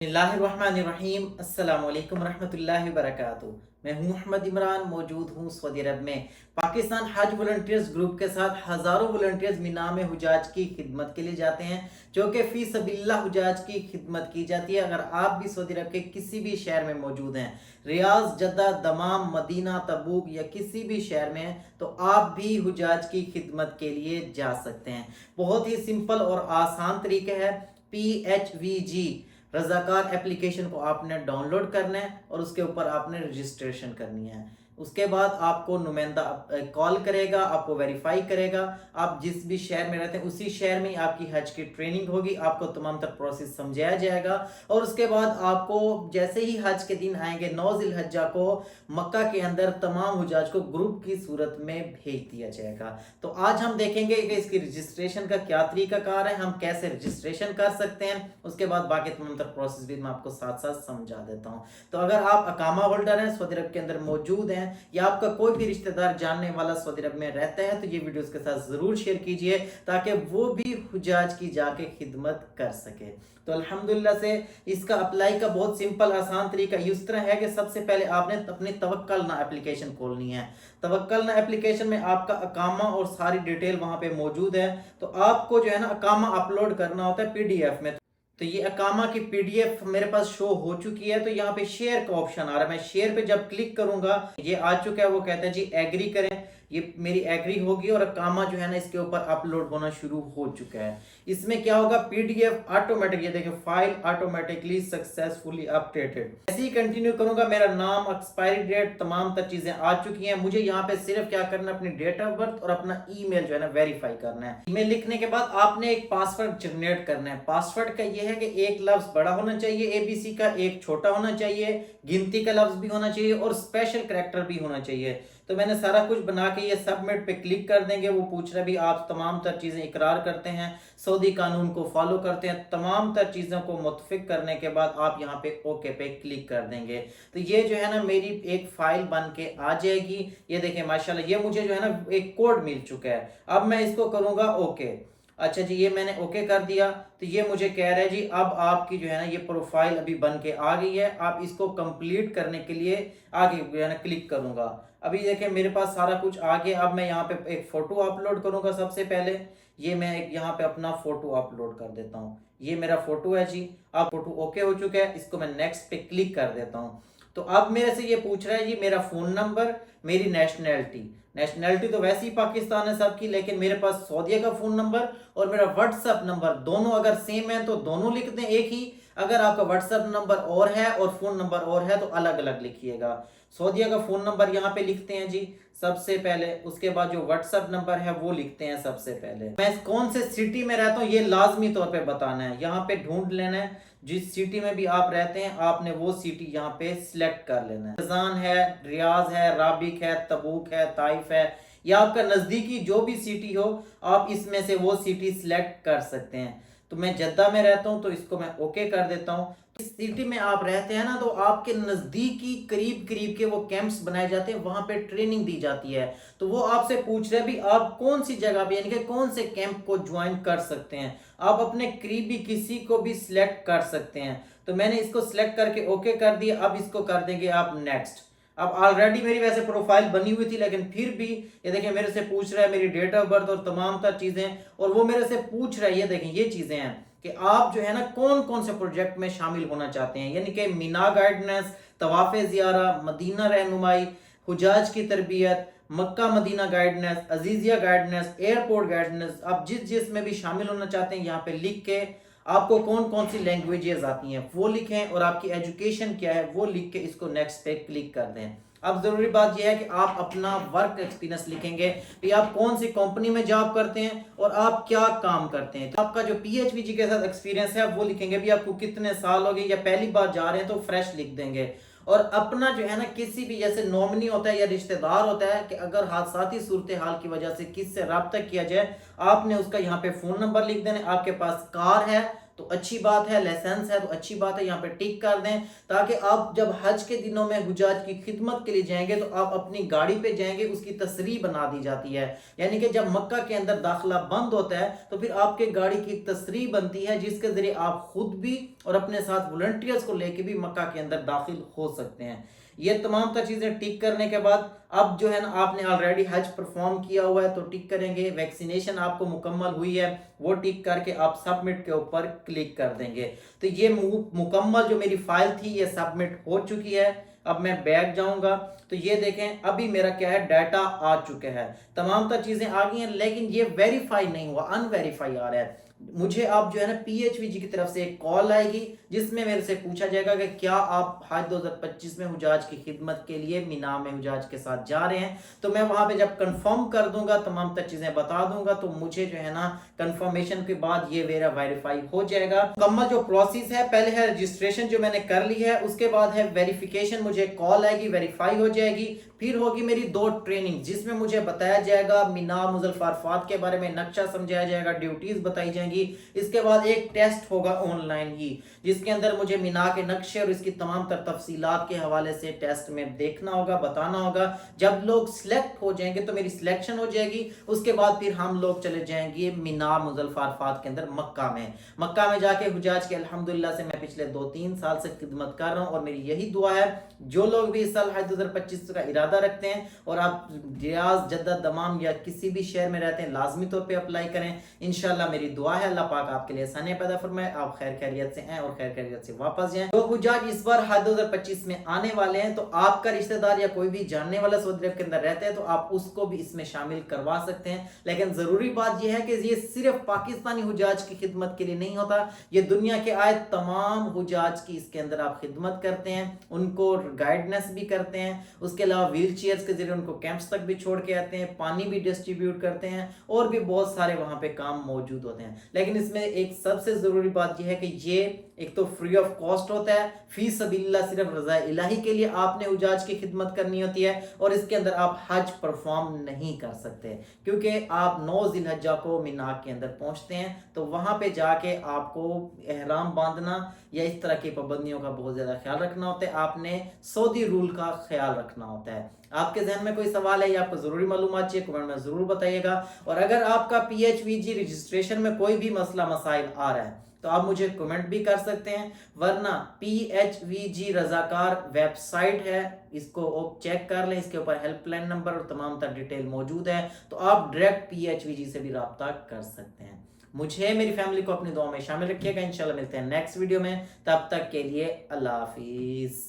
बिस्मिल्लाहिर्रहमानिर्रहीम अस्सलाम वालेकुम रहमतुल्लाहि व बरकातुहू। मैं हूं मोहम्मद इमरान, मौजूद हूं सऊदी अरब में। पाकिस्तान हज वॉलंटियर्स ग्रुप के साथ हज़ारों वॉलंटियर्स मीना में हुजाज की खिदमत के लिए जाते हैं, जो कि फ़ी सबिल्लाह हुजाज की खिदमत की जाती है। अगर आप भी सऊदी अरब के किसी भी शहर में मौजूद हैं, रियाज, जद्दा, दमाम, मदीना, तबूक या किसी भी शहर में हैं, तो आप भी हुजाज की खिदमत के लिए जा सकते हैं। बहुत ही सिंपल और आसान तरीके है। PHVG रजाकार एप्लीकेशन को आपने डाउनलोड करना है और उसके ऊपर आपने रजिस्ट्रेशन करनी है। उसके बाद आपको नुमाइंदा कॉल करेगा, आपको वेरीफाई करेगा। आप जिस भी शहर में रहते हैं उसी शहर में आपकी हज की ट्रेनिंग होगी, आपको तमाम तर प्रोसेस समझाया जाएगा। और उसके बाद आपको जैसे ही हज के दिन आएंगे 9 जिलहज्जा को मक्का के अंदर तमाम हुजाज को ग्रुप की सूरत में भेज दिया जाएगा। तो आज हम देखेंगे कि इसकी रजिस्ट्रेशन का क्या तरीकाकार है, हम कैसे रजिस्ट्रेशन कर सकते हैं। उसके बाद बाकी तमाम प्रोसेस भी मैं आपको साथ साथ समझा देता हूं। तो अगर आप अकामा होल्डर हैं, सऊदी अरब के अंदर मौजूद हैं, या आपका कोई भी रिश्तेदार जानने वाला सऊदी अरब में रहता है, तो ये वीडियो उसके साथ जरूर शेयर कीजिए ताकि वो भी हुजाज की जाके खिदमत कर सके। तो अल्हम्दुलिल्लाह से इसका अप्लाई का बहुत सिंपल आसान तरीका इस तरह है कि सबसे पहले आपने अपनी तवक्कल ना एप्लीकेशन खोलनी है। तवक्कल ना एप्लीकेशन में आपका अकामा और सारी डिटेल वहां पे मौजूद है। तो आपको जो है ना अकामा अपलोड करना होता है PDF में। तो ये अकामा की PDF मेरे पास शो हो चुकी है। तो यहाँ पे शेयर का ऑप्शन आ रहा है, मैं शेयर पे जब क्लिक करूंगा ये आ चुका है। वो कहता है जी एग्री करें, ये मेरी एग्री होगी और अकामा जो है ना इसके ऊपर अपलोड होना शुरू हो चुका है। इसमें क्या होगा, PDF ऑटोमेटिक, ये देखिए फाइल ऑटोमेटिकली सक्सेसफुली अपडेटेड। ऐसे ही कंटिन्यू करूंगा, मेरा नाम, एक्सपायरी डेट, तमाम तर चीजें आ चुकी हैं। मुझे यहाँ पे सिर्फ क्या करना है, अपनी डेट ऑफ बर्थ और अपना ईमेल जो है ना वेरीफाई करना है। ईमेल लिखने के बाद आपने एक पासवर्ड जनरेट करना है। पासवर्ड का ये है कि एक लफ्ज बड़ा होना चाहिए ABC का, एक छोटा होना चाहिए, गिनती का लफ्ज भी होना चाहिए और स्पेशल कैरेक्टर भी होना चाहिए। तो मैंने सारा कुछ बना के ये सबमिट पे क्लिक कर देंगे। वो पूछ रहा है भी आप तमाम तर चीजें इकरार करते हैं, सऊदी कानून को फॉलो करते हैं। तमाम तर चीजों को मुतफिक करने के बाद आप यहाँ पे ओके पे क्लिक कर देंगे। तो ये जो है ना मेरी एक फाइल बन के आ जाएगी। ये देखें माशाल्लाह, ये मुझे जो है ना एक कोड मिल चुका है। अब मैं इसको करूंगा ओके। अच्छा जी, ये मैंने ओके कर दिया। तो ये मुझे कह रहा है जी अब आपकी जो है ना ये प्रोफाइल अभी बन के आ गई है। आप इसको कंप्लीट करने के लिए आगे जो है ना क्लिक करूंगा। अभी देखिए मेरे पास सारा कुछ आ गया। अब मैं यहाँ पे एक फोटो अपलोड करूंगा। सबसे पहले ये मैं एक यहाँ पे अपना फोटो अपलोड कर देता हूँ। ये मेरा फोटो है जी। अब फोटो ओके हो चुका है, इसको मैं नेक्स्ट पे क्लिक कर देता हूँ। तो अब मेरे से ये पूछ रहा है जी मेरा फोन नंबर, मेरी नेशनैलिटी। नेशनैलिटी तो वैसे ही पाकिस्तान है सबकी, लेकिन मेरे पास सऊदीया का फोन नंबर और मेरा व्हाट्सएप नंबर दोनों अगर सेम है तो दोनों लिख दें एक ही। अगर आपका व्हाट्सएप नंबर और है और फोन नंबर और है तो अलग अलग लिखिएगा। सऊदीया का फोन नंबर यहाँ पे लिखते हैं जी सबसे पहले। उसके बाद जो व्हाट्सएप नंबर है वो लिखते हैं सबसे पहले। मैं कौन से सिटी में रहता हूँ ये लाजमी तौर पे बताना है, यहाँ पे ढूंढ लेना है। जिस सिटी में भी आप रहते हैं आपने वो सिटी यहाँ पे सिलेक्ट कर लेना है। जजान है, रियाज है, राबिक है, तबूक है, ताइफ है, या आपका नजदीकी जो भी सिटी हो आप इसमें से वो सिटी सिलेक्ट कर सकते हैं। तो मैं जद्दा में रहता हूं तो इसको मैं ओके कर देता हूं। इस सिटी में आप रहते हैं ना तो आपके नजदीकी करीब करीब के वो कैंप्स बनाए जाते हैं, वहां पे ट्रेनिंग दी जाती है। तो वो आपसे पूछ रहे हैं भी आप कौन सी जगह पे यानी कि कौन से कैंप को ज्वाइन कर सकते हैं। आप अपने करीबी किसी को भी सिलेक्ट कर सकते हैं। तो मैंने इसको सिलेक्ट करके ओके कर दिया। अब इसको कर देंगे आप नेक्स्ट। अब ऑलरेडी मेरी वैसे प्रोफाइल बनी हुई थी, लेकिन फिर भी ये देखिए मेरे से पूछ रहा है मेरी डेट ऑफ बर्थ और तमाम तर चीजें। और वो मेरे से पूछ रहा है, ये देखें ये चीजें हैं कि आप जो है ना कौन कौन से प्रोजेक्ट में शामिल होना चाहते हैं, यानी कि मीना गाइडेंस, तवाफ़े ज़ियारा, मदीना रहनुमाई, हुजाज की तरबियत, Mecca Medina guidance, Aziziyah guidance, airport guidance. आप जिस जिस में भी शामिल होना चाहते हैं यहाँ पे लिख के आपको कौन कौन सी लैंग्वेजेस आती हैं वो लिखें और आपकी एजुकेशन क्या है वो लिख के इसको नेक्स्ट पे क्लिक कर दें। अब जरूरी बात यह है कि आप अपना वर्क एक्सपीरियंस लिखेंगे कि आप कौन सी कंपनी में जॉब करते हैं और आप क्या काम करते हैं। तो आपका जो PHVG के साथ एक्सपीरियंस है वो लिखेंगे भी आपको कितने साल हो गए, या पहली बार जा रहे हैं तो फ्रेश लिख देंगे। और अपना जो है ना किसी भी जैसे नॉमिनी होता है या रिश्तेदार होता है कि अगर हादसाती सूरत हाल की वजह से किससे रब्ता किया जाए, आपने उसका यहाँ पे फोन नंबर लिख देना। आपके पास कार है तो अच्छी बात है, लाइसेंस है तो अच्छी बात है, यहाँ पे टिक कर दें, ताकि आप जब हज के दिनों में हुजाज की खिदमत के लिए जाएंगे तो आप अपनी गाड़ी पे जाएंगे, उसकी तस्रीह बना दी जाती है। यानी कि जब मक्का के अंदर दाखिला बंद होता है तो फिर आपके गाड़ी की एक तस्रीह बनती है, जिसके जरिए आप खुद भी और अपने साथ वॉलंटियर्स को लेके भी मक्का के अंदर दाखिल हो सकते हैं। ये तमाम तर चीजें टिक करने के बाद अब जो है ना, आपने ऑलरेडी हज परफॉर्म किया हुआ है तो टिक करेंगे, वैक्सीनेशन आपको मुकम्मल हुई है वो टिक करके आप सबमिट के ऊपर क्लिक कर देंगे। तो ये मुकम्मल जो मेरी फाइल थी ये सबमिट हो चुकी है। अब मैं बैक जाऊंगा तो ये देखें अभी मेरा क्या है, डाटा आ चुके हैं, तमाम तर चीजें आ गई हैं, लेकिन ये वेरीफाई नहीं हुआ, अनवेरीफाई आ रहा है। मुझे अब जो है ना PHVG की तरफ से एक कॉल आएगी जिसमें मेरे से पूछा जाएगा कि क्या आप हज 2025 में हुजाज की खिदमत के लिए मीना में हुजाज के साथ जा रहे हैं। तो मैं वहां पे जब कंफर्म कर दूंगा, तमाम तक चीजें बता दूंगा, तो मुझे जो है ना कंफर्मेशन के बाद ये मेरा वेरीफाई हो जाएगा। मुकम्मल जो प्रोसेस है, पहले है रजिस्ट्रेशन जो मैंने कर ली है, उसके बाद है वेरिफिकेशन, मुझे कॉल आएगी, वेरीफाई हो जाएगी, फिर होगी मेरी 2 ट्रेनिंग जिसमें मुझे बताया जाएगा मीना मुजल्फा अरफात के बारे में, नक्शा समझाया जाएगा, ड्यूटीज बताई जाएंगी। इसके बाद एक टेस्ट होगा ऑनलाइन ही, जिसके अंदर मुझे मीना के नक्शे और इसकी तमाम तर तफसीलात के हवाले से टेस्ट में देखना होगा, बताना होगा। जब लोग सिलेक्ट हो जाएंगे तो मेरी सिलेक्शन हो जाएगी, उसके बाद फिर हम लोग चले जाएंगे मीना मुजल्फा अरफात के अंदर मक्का में जाके हुजाज के अल्हम्दुलिल्लाह से मैं पिछले 2-3 साल से खिदमत कर रहा हूँ, और मेरी यही दुआ है जो लोग भी इस साल हज 2025 का इरादा रखते हैं और आप रियाज, जद्दा, दमाम या किसी भी शहर में रहते हैं, लाजमी तौर पे अप्लाई करें। इंशाल्लाह मेरी दुआ है अल्लाह पाक आपके लिए आसानियां पैदा फरमाए, आप खैर खैरियत से हैं और खैर खैरियत से वापस जाएं। तो हुजाज इस बार हज 2025 में आने वाले हैं, तो आपका रिश्तेदार या कोई भी जानने वाला सऊदी अरब के अंदर रहता है तो आप उसको भी इसमें शामिल करवा सकते हैं। लेकिन जरूरी बात यह है कि ये सिर्फ पाकिस्तानी हुजाज की खिदमत के लिए नहीं होता, ये दुनिया के आए तमाम हुजाज की इसके अंदर आप खिदमत करते हैं, उनको गाइडेंस भी करते हैं, उसके अलावा व्हील चेयर्स के जरिए उनको कैंप्स तक भी छोड़ के आते हैं, पानी भी डिस्ट्रीब्यूट करते हैं, और भी बहुत सारे वहां पे काम मौजूद होते हैं। लेकिन इसमें एक सबसे जरूरी बात यह है कि ये एक तो फ्री ऑफ कॉस्ट होता है, फी सबीलिल्लाह, सिर्फ रजा इलाही के लिए आपने हुजाज की खिदमत करनी होती है, और इसके अंदर आप हज परफॉर्म नहीं कर सकते क्योंकि आप 9 जिलहज्जा को मीना के अंदर पहुंचते हैं, तो वहां पे जाके आपको एहराम बांधना या इस तरह की पाबंदियों का बहुत ज्यादा ख्याल रखना होता है, आपने सऊदी रूल का ख्याल रखना होता है। आपके जहन में कोई सवाल है या आपको जरूरी मालूमात चाहिए, कमेंट में जरूर बताइएगा। और अगर आपका PHVG रजिस्ट्रेशन में कोई भी मसला मसाइल आ रहा है तो आप मुझे कमेंट भी कर सकते हैं, वरना PHVG रजाकार वेबसाइट है, इसको आप चेक कर लें, इसके ऊपर हेल्पलाइन नंबर और तमाम तर डिटेल मौजूद है, तो आप डायरेक्ट PHVG से भी रब्ता कर सकते हैं। मुझे, मेरी फैमिली को अपनी दुआ में शामिल रखिएगा। इंशाल्लाह मिलते हैं नेक्स्ट वीडियो में, तब तक के लिए अल्लाह हाफिज।